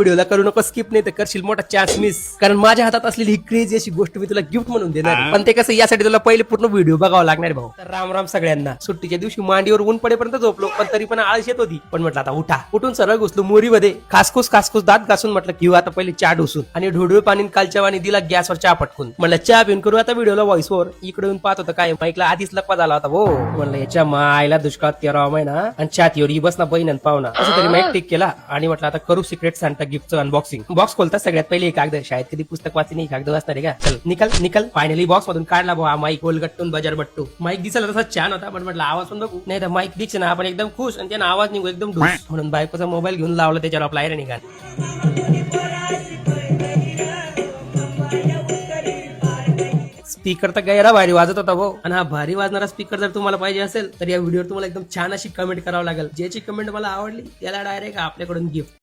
व्हिडिओला करू नको स्किप, नाही तर करशील मोठा चान्स मिस. कारण माझ्या हातात असलेली ही क्रेझी अशी गोष्ट मी तुला गिफ्ट म्हणून देणार आहे. पण ते कसं, यासाठी तुला पहिले पूर्ण व्हिडिओ बघावा लागणार भाऊ. तर राम राम सगळ्यांना. सुट्टीच्या दिवशी मांडीवर ऊन पडेपर्यंत झोपलो, पण तरी पण आळस येत होती. पण म्हटलं आता उठून सरळ घुसलो मोरीमध्ये, खासखुस दात घासून म्हटलं घेऊ आता पहिले चहा ढोसून, आणि ढोढूळ पाणी कालच्या वाणी दिला गॅसवर चहा पटकून. म्हणलं चहा पिऊन करू आता व्हिडिओला व्हॉइस ओव्हर. इकडे येऊन पाहत होतं काय माईकला आधीच लकवा झाला होता हो. म्हणलं याच्या मायला दुष्काळात 13वा महिना आणि छातीवर ही बस ना बहीण पाहुणा, असं तरी माईक टिक केला आणि म्हटलं आता करू सिक्रेट सांता गिफ्टचं अनबॉक्सिंग. बॉक्स खोलता सगळ्यात पहिले एक कागद. शाळेत कधी पुस्तक वाचली नाही, कागद वाचणार आहे का? चल निकल. फायनली बॉक्स मधून काढला भाऊ माईक, गोलगट्टून बजार बट्टू. माईक दिसायला तसा छान होता, पण म्हटलं आवाज पण बघू. नाही तर माईक दिसे ना आपण एकदम खुश आणि त्यानं आवाज निघू एकदम ढूस. म्हणून बायकोचा मोबाईल घेऊन लावला, त्याच्यावर आपला आयरन निघाल. स्पीकर तर गैरा भारी वाजत होता भाऊ. आणि हा भारी वाजणारा स्पीकर जर तुम्हाला पाहिजे असेल तर या व्हिडिओवर तुम्हाला एकदम छान अशी कमेंट करावं लागेल. ज्याची कमेंट मला आवडली त्याला डायरेक्ट आपल्याकडून गिफ्ट.